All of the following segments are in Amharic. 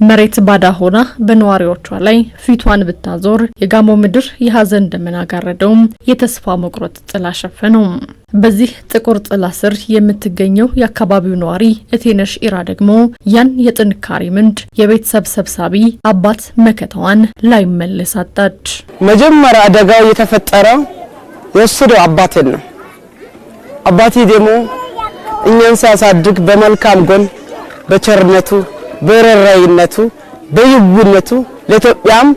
መሬት ባዳ ሆና በነዋሪዎቿ ላይ ፊቷን ብታዞር የጋሞ ምድር የሐዘን ደመና ጋረደው የተስፋ መቁረጥ ጥላ ሸፈነው። በዚህ ጥቁር ጥላ ስር የምትገኘው የአካባቢው ነዋሪ እቴነሽ ኢራ ደግሞ ያን የጥንካሬ ምንጭ የቤተሰብ ሰብሳቢ አባት መከታዋን ላይመለስ አጣች። መጀመሪያ አደጋው የተፈጠረው የወሰደው አባቴን ነው። አባቴ ደግሞ እኛን ሲያሳድግ በመልካም ጎን በቸርነቱ በረራይነቱ በይቡነቱ ለኢትዮጵያም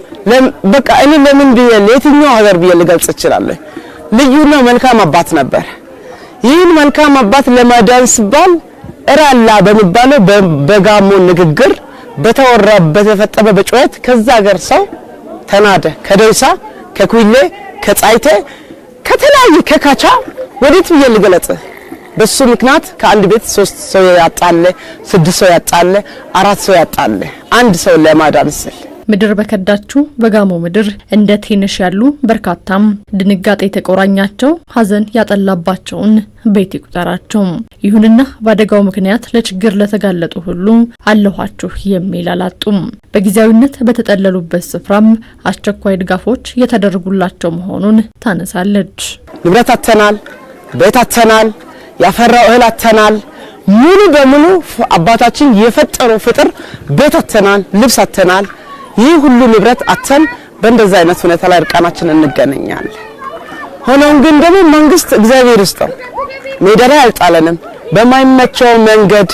በቃ እኔ ለምን ቢየ ለየትኛው ሀገር ቢየ ልገልጽ እችላለሁ። ልዩና መልካም አባት ነበር። ይህን መልካም አባት ለማዳን ሲባል እራላ በሚባለው በጋሞ ንግግር በተወራበት ተፈጠበ በጩኸት ከዛ ሀገር ሰው ተናደ። ከደውሳ ከኩይሌ ከጻይቴ ከተለያየ ከካቻ ወዴት ቢየ ልገለጽ። በሱ ምክንያት ከአንድ ቤት 3 ሰው ያጣለ 6 ሰው ያጣለ 4 ሰው ያጣለ አንድ ሰው ለማዳን ሲል ምድር በከዳችሁ በጋሞ ምድር እንደ ቴነሽ ያሉ በርካታም ድንጋጤ ተቆራኛቸው ሐዘን ያጠላባቸውን ቤት ይቁጠራቸው። ይሁንና በአደጋው ምክንያት ለችግር ለተጋለጡ ሁሉ አለኋችሁ የሚል አላጡም። በጊዜያዊነት በተጠለሉበት ስፍራም አስቸኳይ ድጋፎች የተደረጉላቸው መሆኑን ታነሳለች። ንብረት አተናል፣ ቤት አተናል፣ ያፈራው እህል አተናል። ሙሉ በሙሉ አባታችን የፈጠረው ፍጥር ቤት አተናል፣ ልብስ አተናል። ይህ ሁሉ ንብረት አተን በእንደዛ አይነት ሁኔታ ላይ እርቃናችን እንገናኛለን። ሆኖም ግን ደግሞ መንግስት እግዚአብሔር ይስጠው ሜዳ ላይ አልጣለንም። በማይመቸው መንገድ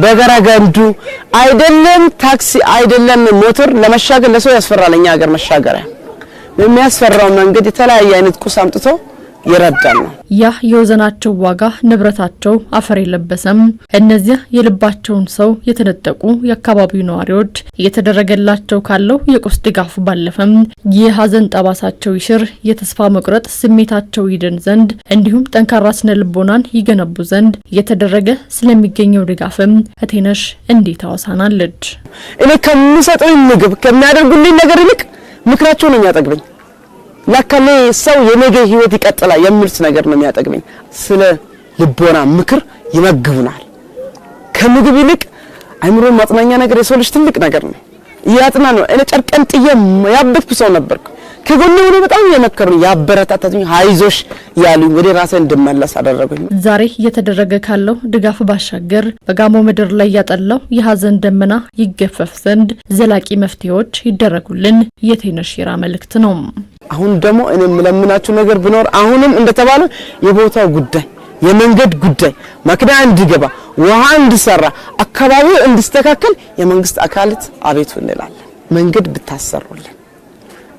በገራገንዱ አይደለም ታክሲ አይደለም ሞተር ለመሻገር ለሰው ያስፈራልኛ ሀገር መሻገሪያ የሚያስፈራው መንገድ የተለያየ አይነት ቁስ አምጥቶ ይረዳል ነው። ያ የወዘናቸው ዋጋ ንብረታቸው አፈር የለበሰም እነዚያ የልባቸውን ሰው የተነጠቁ የአካባቢው ነዋሪዎች እየተደረገላቸው ካለው የቁስ ድጋፍ ባለፈም የሐዘን ጠባሳቸው ይሽር የተስፋ መቁረጥ ስሜታቸው ይድን ዘንድ እንዲሁም ጠንካራ ስነ ልቦናን ይገነቡ ዘንድ እየተደረገ ስለሚገኘው ድጋፍም እቴነሽ እንዲህ ታወሳናለች። እኔ ከምሰጠው ምግብ ከሚያደርጉልኝ ነገር ይልቅ ምክራቸው ነው የሚያጠግበኝ። ለከለ ሰው የነገ ህይወት ይቀጥላል የሚልስ ነገር ነው የሚያጠግበኝ። ስለ ልቦና ምክር ይመግቡናል። ከምግብ ይልቅ አይምሮ ማጥናኛ ነገር የሰው ልጅ ትልቅ ነገር ነው። ያጥና ነው። እኔ ጨርቀን ጥዬ ያበድኩ ሰው ነበርኩ። ከጎኔ ሆነ በጣም የመከሩኝ ያበረታታቱኝ ሃይዞሽ ያሉኝ ወደ ራሴ እንድመለስ አደረጉኝ። ዛሬ እየተደረገ ካለው ድጋፍ ባሻገር በጋሞ ምድር ላይ ያጠላው የሐዘን ደመና ይገፈፍ ዘንድ ዘላቂ መፍትሄዎች ይደረጉልን የቴነሽ ኢራ መልእክት ነው። አሁን ደግሞ እኔ ምለምናችሁ ነገር ቢኖር አሁንም እንደተባለ የቦታው ጉዳይ የመንገድ ጉዳይ መክዳ እንዲገባ ውሃ እንዲሰራ አካባቢው እንዲስተካከል የመንግስት አካላት አቤቱ እንላለን። መንገድ ብታሰሩልን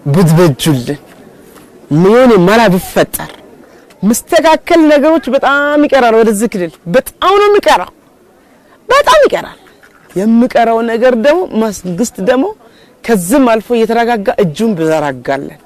ብትበጁልን ምን ማላ ቢፈጠር መስተካከል ነገሮች በጣም ይቀራል። ወደዚህ ክልል በጣም ነው የሚቀራው፣ በጣም ይቀራል። የሚቀራው ነገር ደግሞ መንግስት ደግሞ ከዚህም አልፎ እየተረጋጋ እጁን ብዘራጋለን